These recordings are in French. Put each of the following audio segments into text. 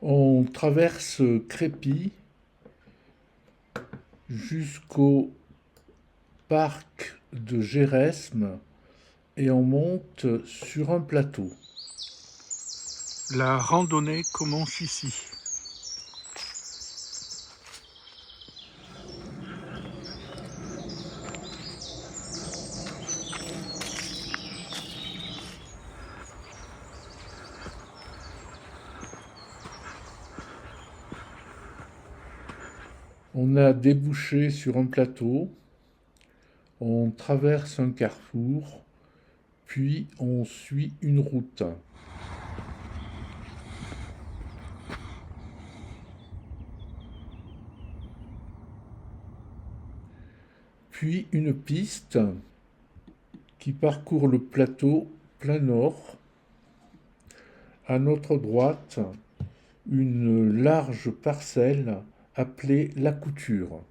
On traverse Crépy jusqu'au parc de Géresme et on monte sur un plateau. La randonnée commence ici. On a débouché sur un plateau, on traverse un carrefour, puis on suit une route. Puis une piste qui parcourt le plateau plein nord. À notre droite, une large parcelle appelée la Couture.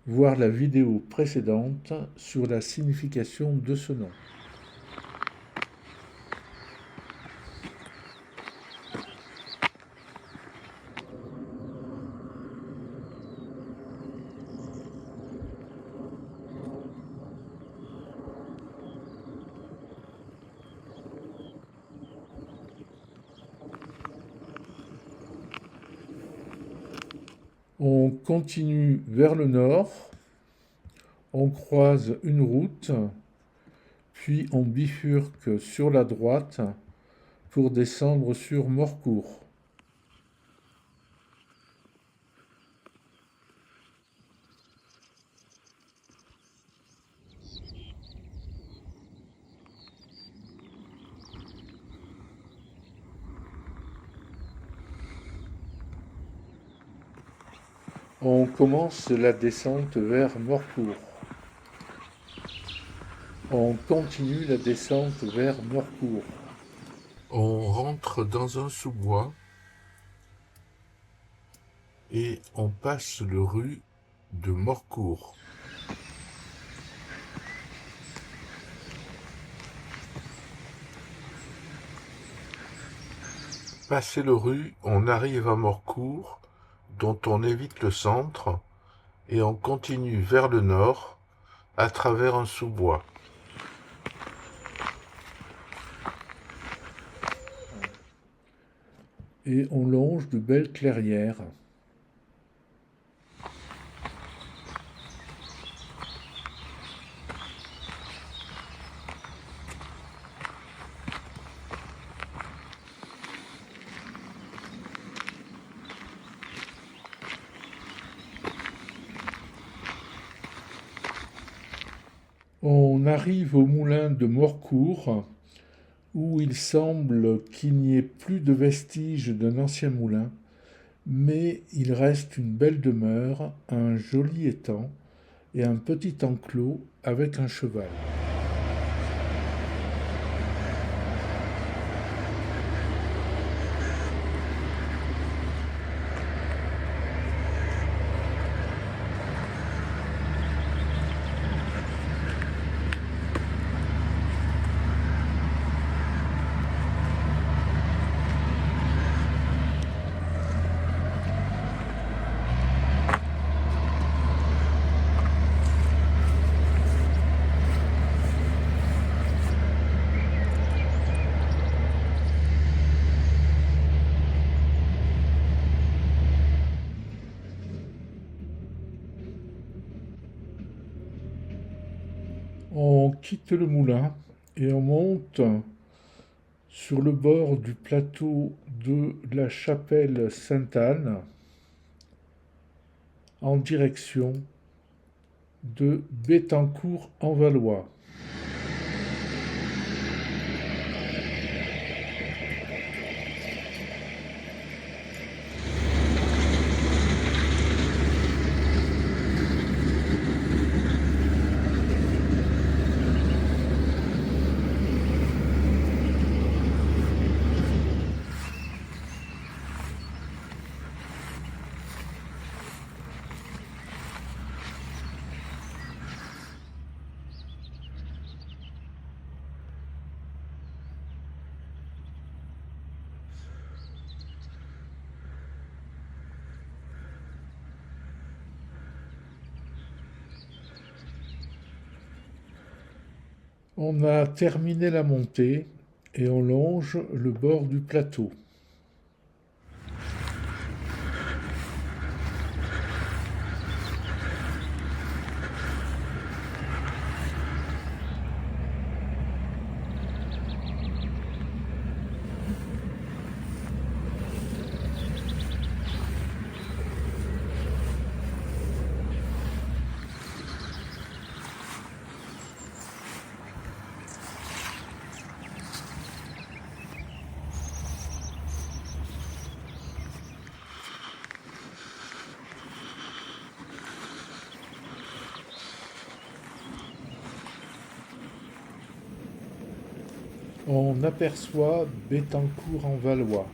Voir la vidéo précédente sur la signification de ce nom. On continue vers le nord, on croise une route, puis on bifurque sur la droite pour descendre sur Morcourt. On commence la descente vers Morcourt. On continue la descente vers Morcourt. On rentre dans un sous-bois et on passe le rue de Morcourt. Passé le rue, on arrive à Morcourt, dont on évite le centre, et on continue vers le nord, à travers un sous-bois. Et on longe de belles clairières. On arrive au moulin de Morcourt, où il semble qu'il n'y ait plus de vestiges d'un ancien moulin, mais il reste une belle demeure, un joli étang et un petit enclos avec un cheval. On quitte le moulin et on monte sur le bord du plateau de la chapelle Sainte-Anne en direction de Bettencourt-en-Valois. On a terminé la montée et on longe le bord du plateau. On aperçoit Bettencourt-en-Valois.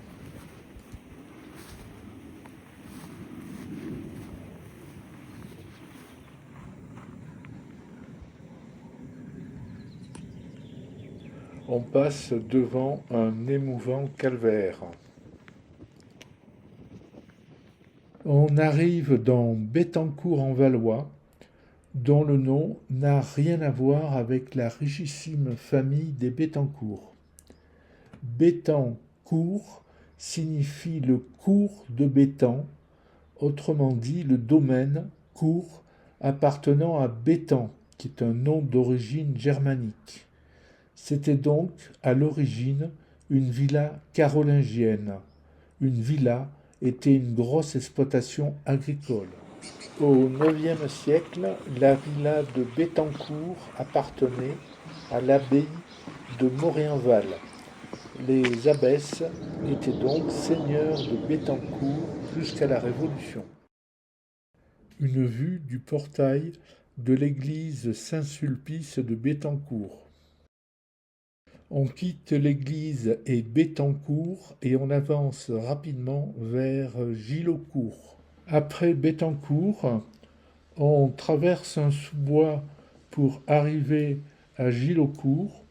On passe devant un émouvant calvaire. On arrive dans Bettencourt-en-Valois, dont le nom n'a rien à voir avec la richissime famille des Bettencourt. Bettencourt signifie le cours de Béthan, autrement dit le domaine, cours, appartenant à Béthan, qui est un nom d'origine germanique. C'était donc à l'origine une villa carolingienne. Une villa était une grosse exploitation agricole. Au IXe siècle, la villa de Bettencourt appartenait à l'abbaye de Moréenval. Les abbesses étaient donc seigneurs de Bettencourt jusqu'à la Révolution. Une vue du portail de l'église Saint-Sulpice de Bettencourt. On quitte l'église et Bettencourt et on avance rapidement vers Gilaucourt. Après Bettencourt, on traverse un sous-bois pour arriver à Gilaucourt,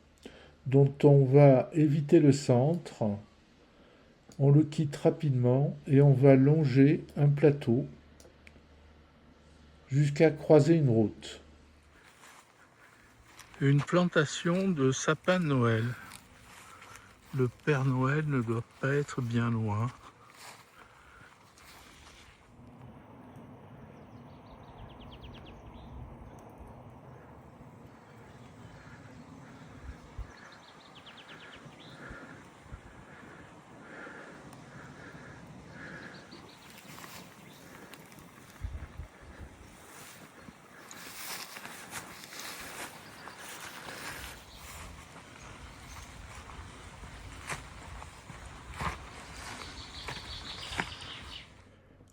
dont on va éviter le centre. On le quitte rapidement et on va longer un plateau jusqu'à croiser une route. Une plantation de sapins de Noël. Le Père Noël ne doit pas être bien loin.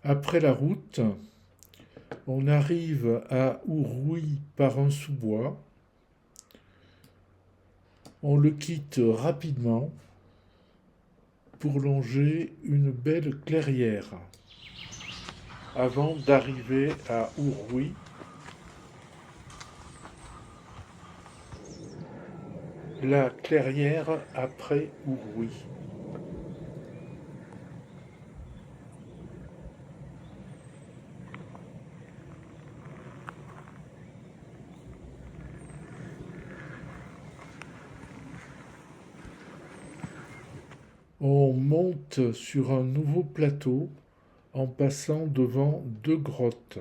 Après la route, on arrive à Ourouy par un sous-bois. On le quitte rapidement pour longer une belle clairière. Avant d'arriver à Ourouy, la clairière après Ourouy. On monte sur un nouveau plateau en passant devant deux grottes.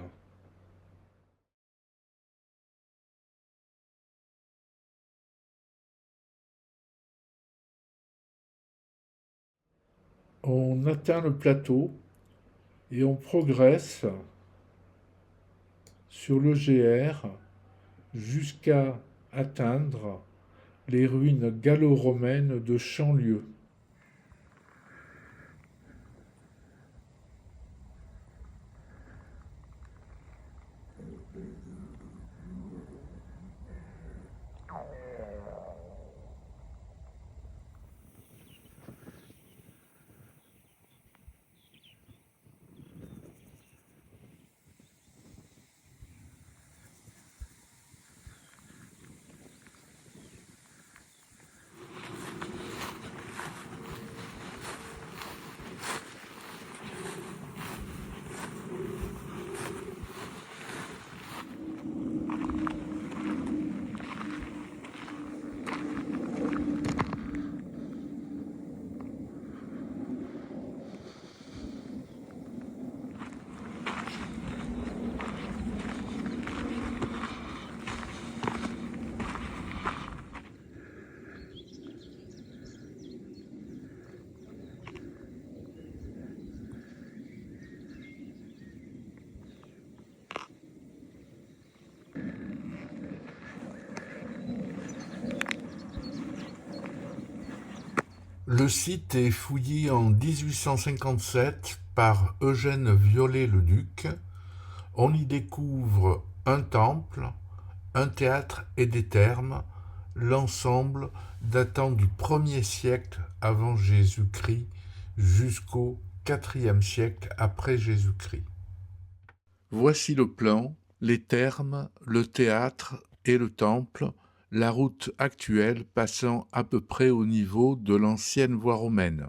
On atteint le plateau et on progresse sur le GR jusqu'à atteindre les ruines gallo-romaines de Chanlieu. Le site est fouillé en 1857 par Eugène Viollet-le-Duc. On y découvre un temple, un théâtre et des thermes, l'ensemble datant du 1er siècle avant Jésus-Christ jusqu'au 4e siècle après Jésus-Christ. Voici le plan, les thermes, le théâtre et le temple, la route actuelle passant à peu près au niveau de l'ancienne voie romaine.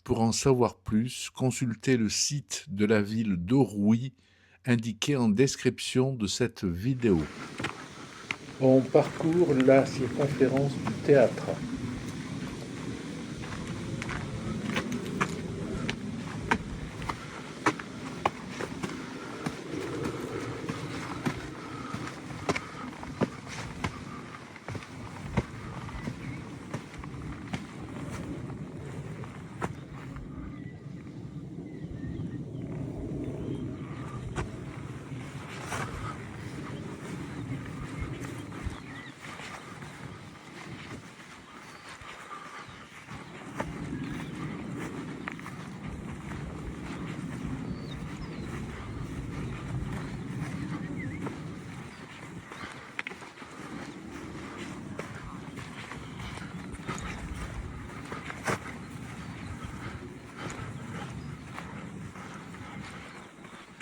Pour en savoir plus, consultez le site de la ville d'Aurouy indiqué en description de cette vidéo. On parcourt la circonférence du théâtre.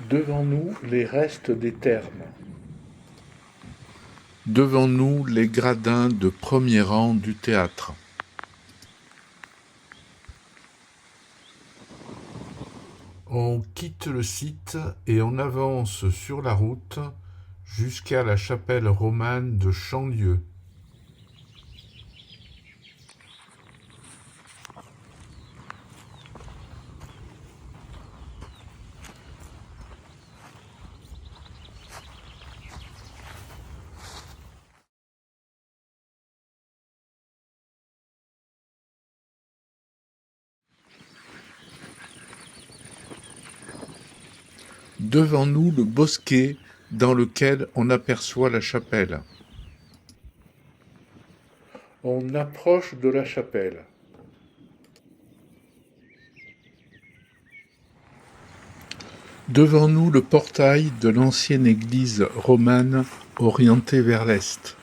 Devant nous, les restes des thermes. Devant nous, les gradins de premier rang du théâtre. On quitte le site et on avance sur la route jusqu'à la chapelle romane de Chanlieu. Devant nous, le bosquet dans lequel on aperçoit la chapelle. On approche de la chapelle. Devant nous, le portail de l'ancienne église romane orientée vers l'est.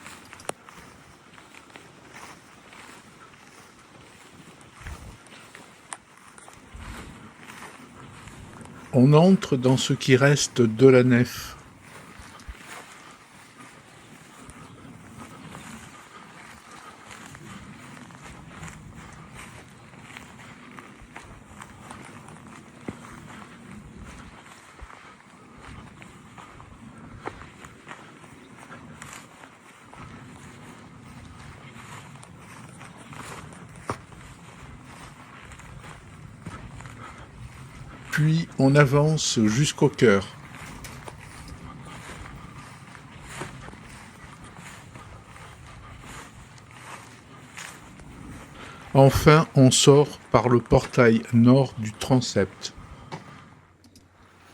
On entre dans ce qui reste de la nef. Puis on avance jusqu'au chœur. Enfin, on sort par le portail nord du transept.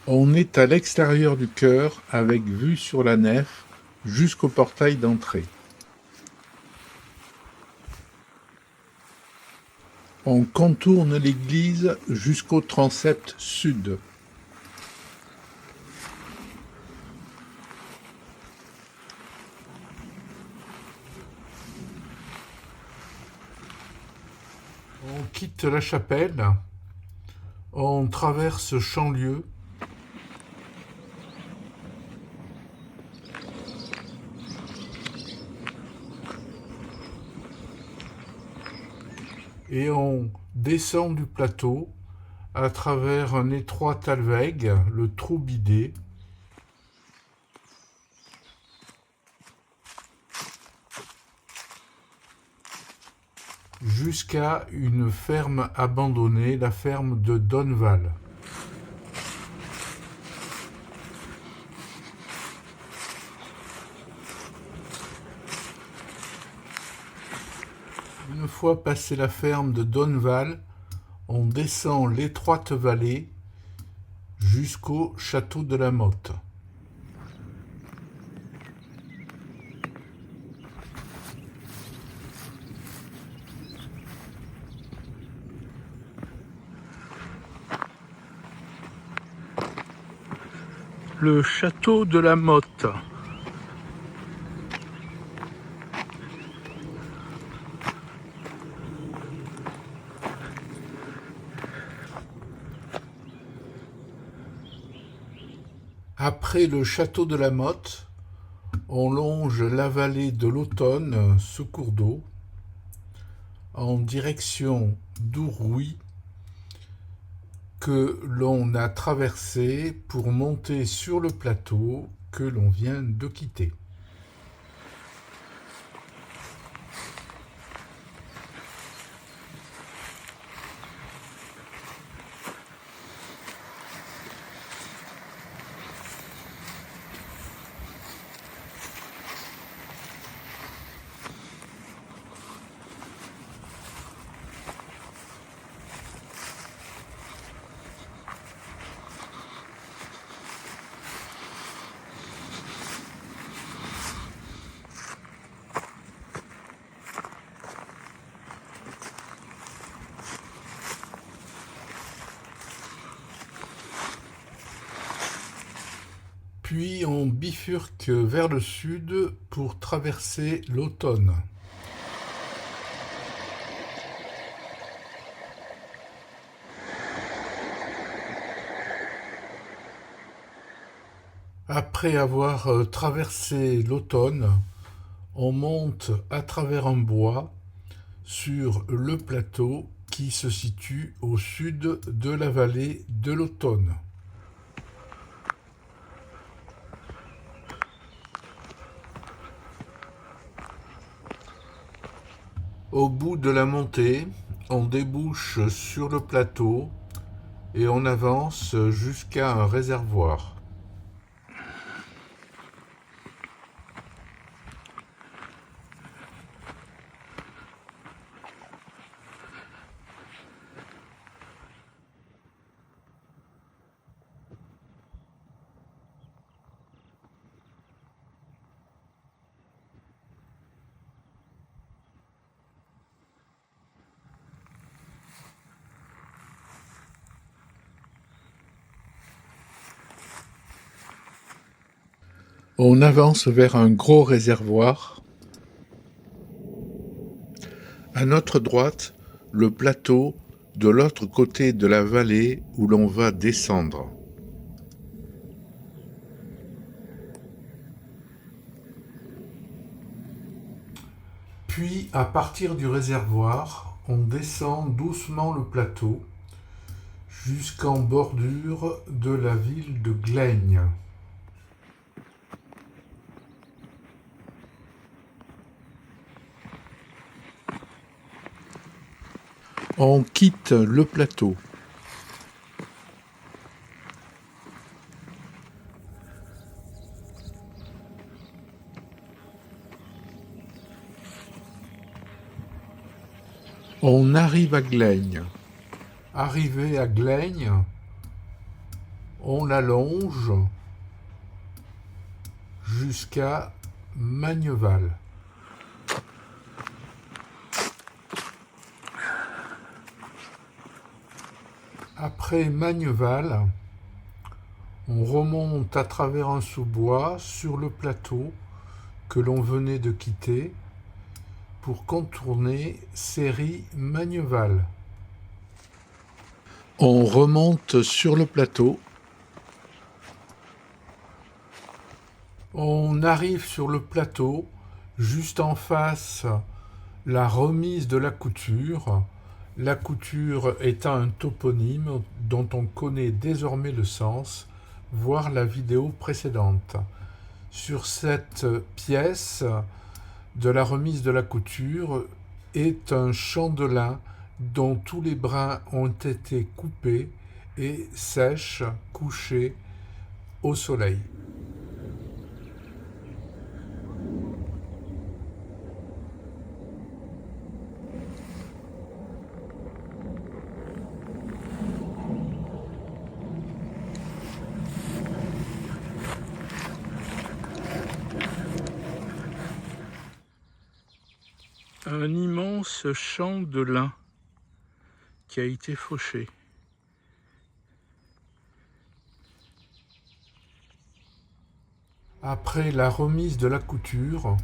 On est à l'extérieur du chœur avec vue sur la nef jusqu'au portail d'entrée. On contourne l'église jusqu'au transept sud. On quitte la chapelle, on traverse Chanlieu. Et on descend du plateau à travers un étroit talweg, le Troubidé, jusqu'à une ferme abandonnée, la ferme de Donneval. Une fois passé la ferme de Donneval, on descend l'étroite vallée jusqu'au château de la Motte. Le château de la Motte. Après le château de la Motte, on longe la vallée de l'Autonne, ce cours d'eau, en direction d'Ourouy, que l'on a traversé pour monter sur le plateau que l'on vient de quitter. Puis on bifurque vers le sud pour traverser l'Autonne. Après avoir traversé l'Autonne, on monte à travers un bois sur le plateau qui se situe au sud de la vallée de l'Autonne. Au bout de la montée, on débouche sur le plateau et on avance jusqu'à un réservoir. On avance vers un gros réservoir. À notre droite, le plateau de l'autre côté de la vallée où l'on va descendre. Puis, à partir du réservoir, on descend doucement le plateau jusqu'en bordure de la ville de Glaigne. On quitte le plateau. On arrive à Glaigne. Arrivé à Glaigne, on la longe jusqu'à Magneval. Après Magneval, on remonte à travers un sous-bois sur le plateau que l'on venait de quitter pour contourner Céry-Magneval. On remonte sur le plateau. On arrive sur le plateau, juste en face, la remise de la Couture. La Couture étant un toponyme dont on connaît désormais le sens, voir la vidéo précédente. Sur cette pièce de la remise de la Couture est un champ de lin dont tous les brins ont été coupés et sèchent, couchés au soleil. Un immense champ de lin qui a été fauché. Après la remise de la couture,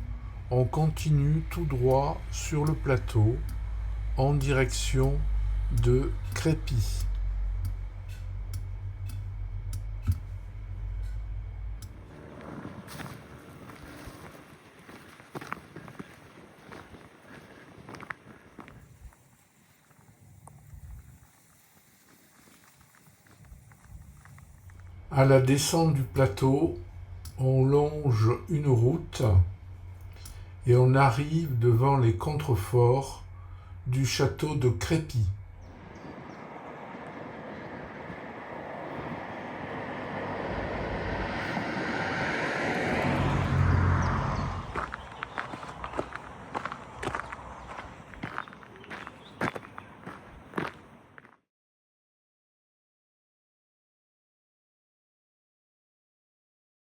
on continue tout droit sur le plateau en direction de Crépy. À la descente du plateau, on longe une route et on arrive devant les contreforts du château de Crépy.